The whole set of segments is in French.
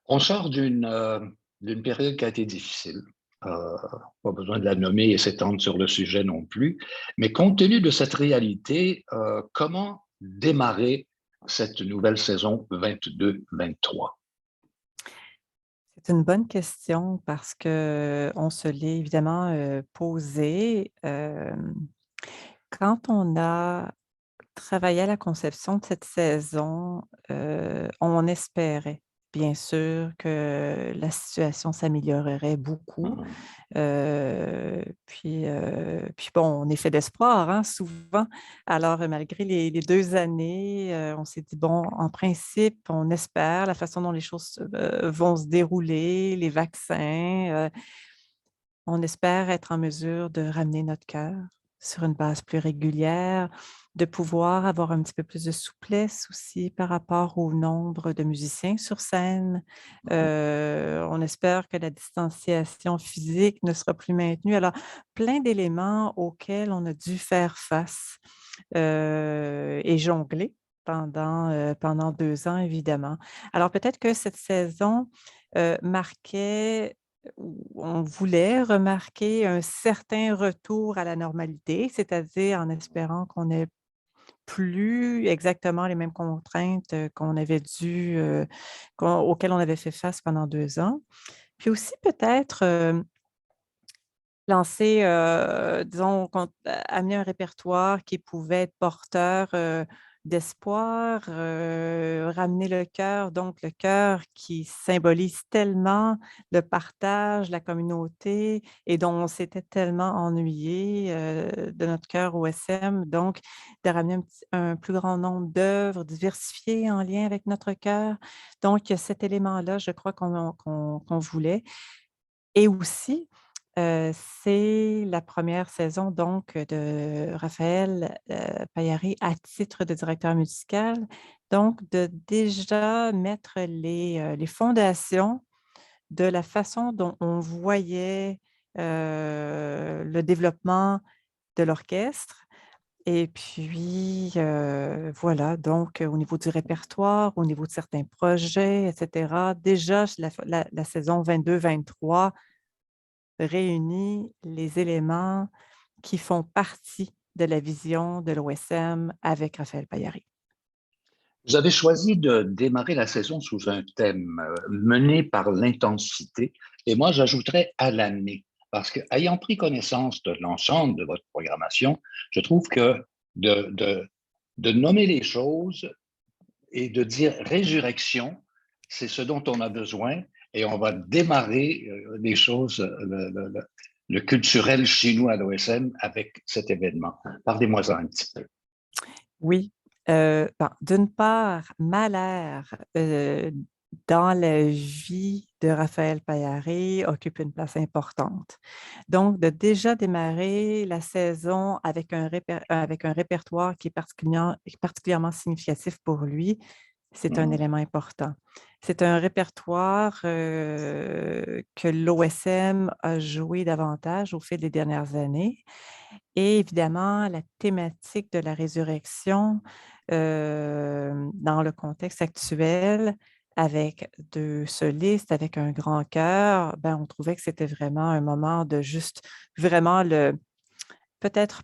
On sort d'une période qui a été difficile. Pas besoin de la nommer et s'étendre sur le sujet non plus. Mais compte tenu de cette réalité, comment démarrer cette nouvelle saison 22-23? C'est une bonne question parce qu'on se l'est évidemment, posée. Quand on a travaillé à la conception de cette saison, on espérait bien sûr que la situation s'améliorerait beaucoup. Mhm. Puis bon, on est fait d'espoir, hein, souvent. Alors, malgré les 2 années, on s'est dit: «Bon, en principe, on espère la façon dont les choses, vont se dérouler, les vaccins, on espère être en mesure de ramener notre cœur sur une base plus régulière, de pouvoir avoir un petit peu plus de souplesse aussi par rapport au nombre de musiciens sur scène. On espère que la distanciation physique ne sera plus maintenue. Alors, plein d'éléments auxquels on a dû faire face, et jongler pendant 2 ans évidemment. Alors peut-être que cette saison, marquait où on voulait remarquer un certain retour à la normalité, c'est-à-dire en espérant qu'on n'ait plus exactement les mêmes contraintes, qu'on avait dû, auxquelles on avait fait face pendant 2 ans. Puis aussi peut-être, lancer, disons amener un répertoire qui pouvait être porteur, d'espoir, ramener le cœur, donc le cœur qui symbolise tellement le partage, la communauté et dont on s'était tellement ennuyé, de notre cœur OSM. Donc de ramener un plus grand nombre d'œuvres diversifiées en lien avec notre cœur. Donc il y a cet élément-là, je crois qu'on voulait et aussi, c'est la première saison donc de Raphaël, Paillari à titre de directeur musical. Donc de déjà mettre les fondations de la façon dont on voyait, le développement de l'orchestre et puis, voilà donc au niveau du répertoire, au niveau de certains projets et cetera. Déjà la saison 22-23 réunit les éléments qui font partie de la vision de l'OSM avec Raphaël Paillari. Vous avez choisi de démarrer la saison sous un thème mené par l'intensité, et moi j'ajouterais à l'année, parce que ayant pris connaissance de l'ensemble de votre programmation, je trouve que de, de, de nommer les choses et de dire résurrection, c'est ce dont on a besoin, et on va démarrer les choses, le culturel chez nous à l'OSM avec cet événement. Parlez-moi-en un petit peu. Oui, ben, d'une part, Mahler, dans la vie de Raphaël Paillari occupe une place importante. Donc de déjà démarrer la saison avec un répertoire qui est particulièrement significatif pour lui, c'est un Mhm. élément important. C'est un répertoire, que l'OSM a joué davantage au fil des dernières années et évidemment la thématique de la résurrection, dans le contexte actuel avec 2 solistes, avec un grand chœur, ben, on trouvait que c'était vraiment un moment de juste vraiment le peut-être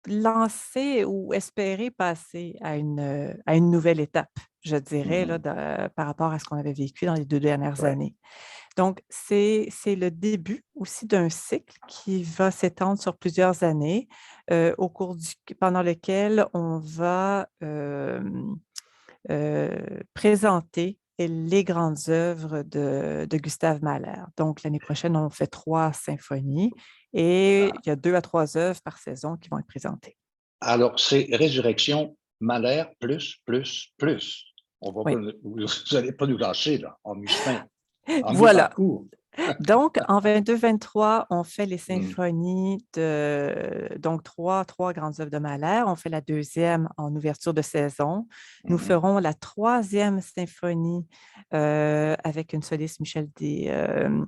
lancer ou espérer passer à une nouvelle étape, je dirais là, Mhm. par rapport à ce qu'on avait vécu dans les 2 dernières Ouais. années. Donc c'est le début aussi d'un cycle qui va s'étendre sur plusieurs années, au cours du pendant lequel on va, présenter les grandes œuvres de Gustave Mahler. Donc l'année prochaine, on fait 3 symphonies et il y a 2 à 3 œuvres par saison qui vont être présentées. Alors, c'est résurrection, Mahler, plus, plus, plus. On va Oui. pas, vous n'allez pas nous lâcher, là, en Voilà. mi-parcours. Donc, en 22-23, on fait les Mm. symphonies de donc trois grandes œuvres de Mahler. On fait la deuxième en ouverture de saison. Nous Mhm. ferons la troisième symphonie, avec une soliste Michel de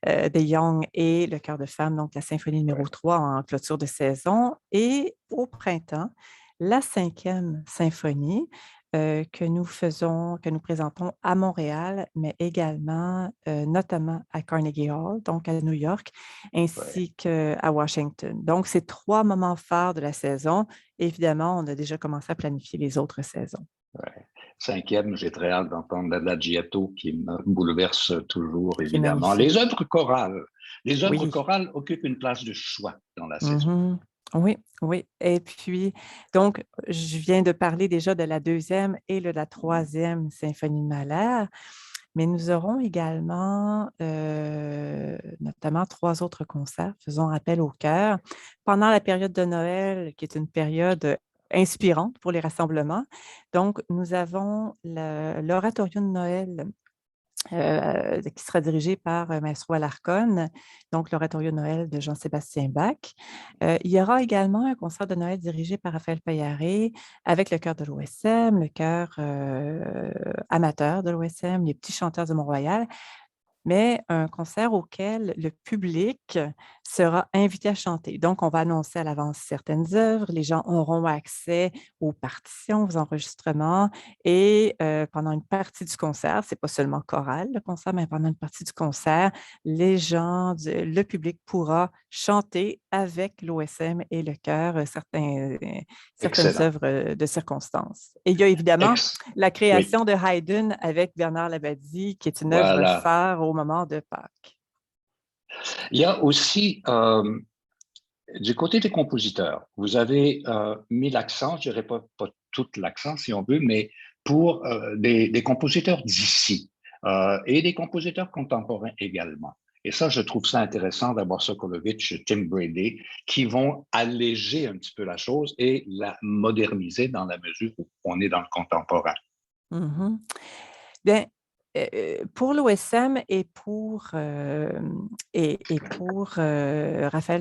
Jong et le chœur de femmes, donc la symphonie numéro Ouais. 3 en clôture de saison et au printemps, la cinquième symphonie que nous présentons à Montréal, mais également, notamment à Carnegie Hall, donc à New York, Ouais, ainsi qu'à Washington. Donc, c'est 3 moments forts de la saison. Évidemment, on a déjà commencé à planifier les autres saisons. ouais. Cinquième, j'ai très hâte d'entendre l'Adagiato qui me bouleverse toujours, Qui est évidemment. magnifique. Oui. Les œuvres chorales occupent une place de choix dans la saison. Mmh. Oui, oui et puis donc je viens de parler déjà de la deuxième et de la troisième symphonie de Mahler, mais nous aurons également, notamment 3 autres concerts faisant appel au chœur pendant la période de Noël, qui est une période, inspirante pour les rassemblements. Donc nous avons l'oratorio de Noël qui sera dirigé par Maestro Alarcón, donc l'Oratorio de Noël de Jean-Sébastien Bach. Il y aura également un concert de Noël dirigé par Raphaël Paillaré avec le chœur de l'OSM, le chœur amateur de l'OSM, les petits chanteurs du Mont-Royal, mais un concert auquel le public sera invité à chanter. Donc, on va annoncer à l'avance certaines œuvres, les gens auront accès aux partitions, aux enregistrements et pendant une partie du concert, c'est pas seulement choral le concert, mais pendant une partie du concert, le public pourra chanter avec l'OSM et le chœur certaines Excellent. œuvres de circonstances. Et il y a évidemment la Oui, création de Haydn avec Bernard Labadie, qui est une œuvre voilà. phare au moment de Pâques. Il y a aussi, du côté des compositeurs, vous avez mis l'accent, je dirais pas tout l'accent si on veut, mais pour des compositeurs d'ici et des compositeurs contemporains également. Et ça, je trouve ça intéressant d'avoir Sokolovitch, Tim Brady, qui vont alléger un petit peu la chose et la moderniser dans la mesure où on est dans le contemporain. Mmh. Bien, pour l'OSM et pour Raphaël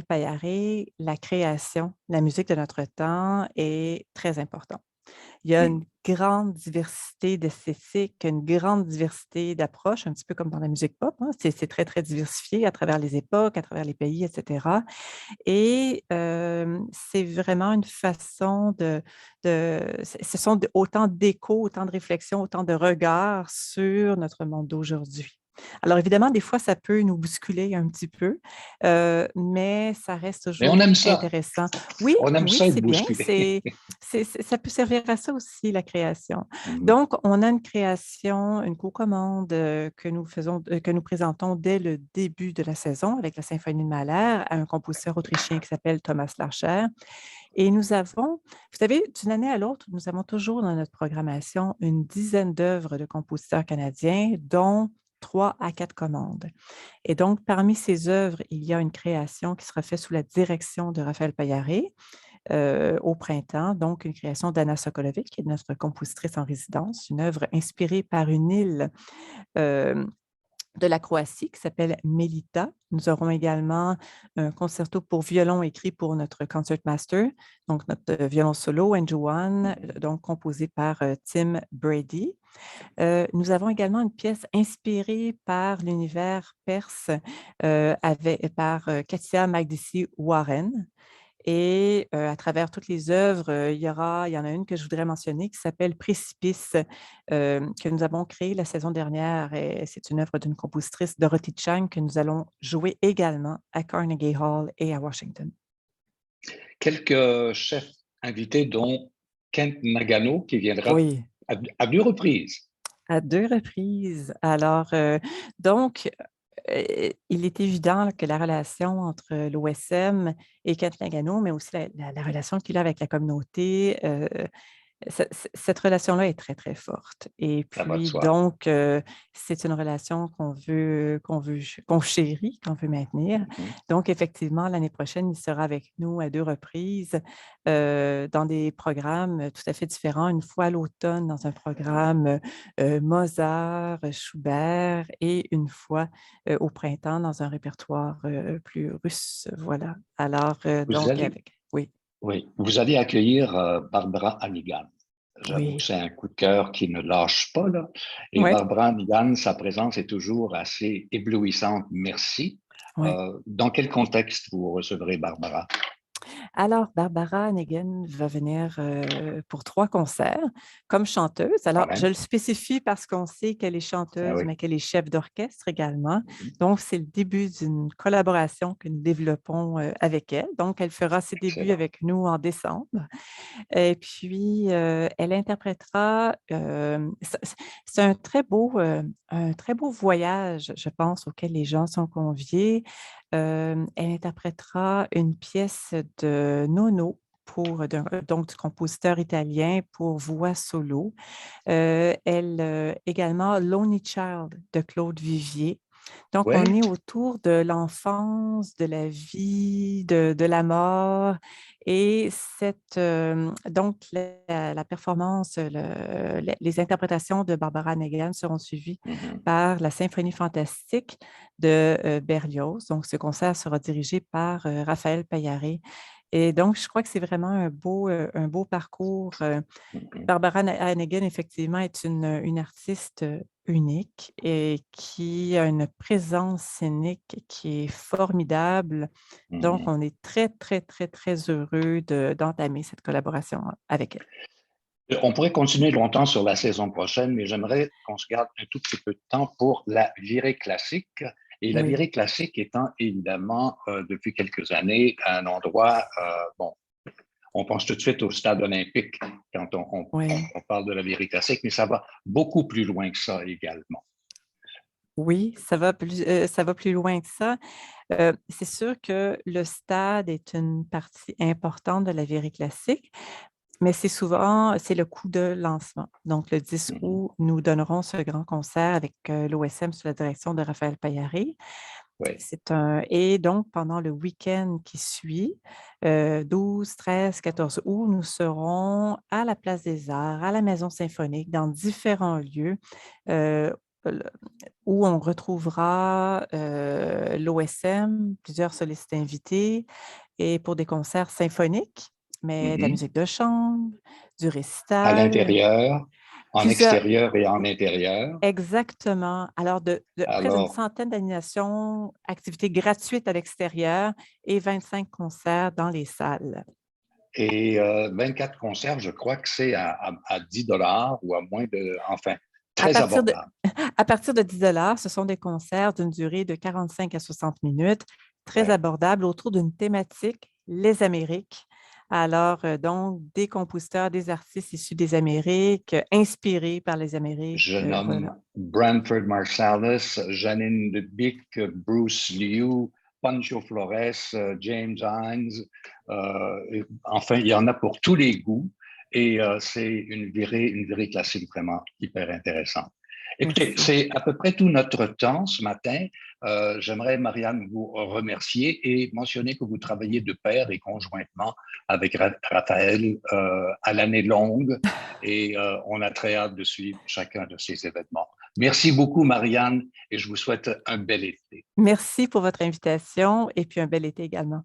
Paillaré, la création, la musique de notre temps est très importante. Il y a Hmm. une grande diversité d'esthétiques, une grande diversité d'approches, un petit peu comme dans la musique pop, hein. C'est très, très diversifié à travers les époques, à travers les pays, et cetera. Et c'est vraiment une façon ce sont autant d'échos, autant de réflexions, autant de regards sur notre monde d'aujourd'hui. Alors évidemment, des fois, ça peut nous bousculer un petit peu, mais ça reste Mais on toujours aime ça. intéressant. Oui, On aime oui, ça être c'est bien, bousculé. ça peut servir à ça aussi, la création. Mhm. Donc, on a une création, une co-commande que nous présentons dès le début de la saison avec la Symphonie de Mahler à un compositeur autrichien qui s'appelle Thomas Larcher. Et nous avons, vous savez, d'une année à l'autre, nous avons toujours dans notre programmation une dizaine d'œuvres de compositeurs canadiens, dont 3 à 4 commandes. Et donc, parmi ces œuvres, il y a une création qui sera faite sous la direction de Raphaël Paillaré au printemps, donc une création d'Anna Sokolovic, qui est notre compositrice en résidence, une œuvre inspirée par une île euh, de la Croatie qui s'appelle Melita. Nous aurons également un concerto pour violon écrit pour notre concertmaster, donc notre violon solo, Andrew One, donc composé par Tim Brady. Nous avons également une pièce inspirée par l'univers perse par Katia Magdisi Warren. Et à travers toutes les œuvres, il y en a une que je voudrais mentionner qui s'appelle Précipice, que nous avons créée la saison dernière. Et c'est une œuvre d'une compositrice, Dorothy Chang, que nous allons jouer également à Carnegie Hall et à Washington. Quelques chefs invités, dont Kent Nagano, qui viendra Oui, à 2 reprises. à 2 reprises. Alors, donc, il est évident là, que la relation entre l'OSM et Kent Nagano, mais aussi la relation qu'il a avec la communauté, cette relation-là est très, très forte et Ça va de puis soi. donc c'est une relation qu'on chérit, qu'on veut maintenir. Mhm. Donc effectivement, l'année prochaine, il sera avec nous à 2 reprises, dans des programmes tout à fait différents. Une fois à l'automne dans un programme, Mozart, Schubert et une fois, au printemps dans un répertoire, plus russe, voilà. Alors, Vous donc allez, avec oui, oui, vous allez accueillir Barbara Hannigan. J'avoue que oui, c'est un coup de cœur qui ne lâche pas, là. Et ouais, Barbara Hannigan, sa présence est toujours assez éblouissante. Merci. ouais. Dans quel contexte vous recevrez Barbara? Alors, Barbara Hannigan va venir pour 3 concerts comme chanteuse. quand Alors, je même. le spécifie parce qu'on sait qu'elle est Ah chanteuse, oui. mais qu'elle est chef d'orchestre également. Mhm. Donc, c'est le début d'une collaboration que nous développons avec elle. Donc, elle fera ses débuts Excellent. avec nous en décembre. Et puis, elle interprétera, c'est un très beau voyage, je pense, auquel les gens sont conviés. Elle interprétera une pièce de Nono donc du compositeur italien pour voix solo. Également Lonely Child de Claude Vivier. Donc, on Oui. est autour de l'enfance, de la vie, de la mort. Et donc, la performance, les interprétations de Barbara Hannigan seront suivies Mhm. par la Symphonie fantastique de Berlioz. Donc, ce concert sera dirigé par Raphaël Paillaré. Et donc, je crois que c'est vraiment un beau parcours. Mhm. Barbara Hannigan, effectivement, est une artiste unique et qui a une présence scénique qui est formidable. Donc, Mhm. on est très, très, très, très heureux d'entamer cette collaboration avec elle. On pourrait continuer longtemps sur la saison prochaine, mais j'aimerais qu'on se garde un tout petit peu de temps pour la virée classique. Et la Oui, virée classique étant évidemment, depuis quelques années, un endroit, bon, on pense tout de suite au stade olympique quand oui, on parle de la virée classique, mais ça va beaucoup plus loin que ça également. oui, ça va plus loin que ça. C'est sûr que le stade est une partie importante de la virée classique. Mais c'est le coup de lancement. Donc, le 10 Mhm. août, nous donnerons ce grand concert avec l'OSM sous la direction de Raphaël Paillaré. Oui. Et donc, pendant le week-end qui suit, 12, 13, 14 août, nous serons à la Place des Arts, à la Maison symphonique, dans différents lieux euh, le- où on retrouvera l'OSM, plusieurs solistes invités, et pour des concerts symphoniques, mais de la Mhm. musique de chambre, du À récital, l'intérieur, en plusieurs, extérieur et en intérieur. exactement. Alors, de près d'une Alors, centaine d'animations, activités gratuites à l'extérieur et 25 concerts dans les salles. et 24 concerts, je crois que c'est à 10 dollars ou à moins de, enfin, À très partir de, abordable. à partir de 10 ce sont des concerts d'une durée de 45 à 60 minutes, très Ouais. abordables autour d'une thématique, les Amériques. Alors, donc, des compositeurs, des artistes issus des Amériques, inspirés par les Amériques. Je Voilà. nomme Branford Marsalis, Janine Lubick, Bruce Liu, Pancho Flores, James Hines. Enfin, il y en a pour tous les goûts. Et c'est une virée classique vraiment hyper intéressante. Écoutez, Merci. c'est à peu près tout notre temps ce matin. J'aimerais, Marianne, vous remercier et mentionner que vous travaillez de pair et conjointement avec Raphaël à l'année longue et on a très hâte de suivre chacun de ces événements. Merci beaucoup, Marianne, et je vous souhaite un bel été. Merci pour votre invitation et puis un bel été également.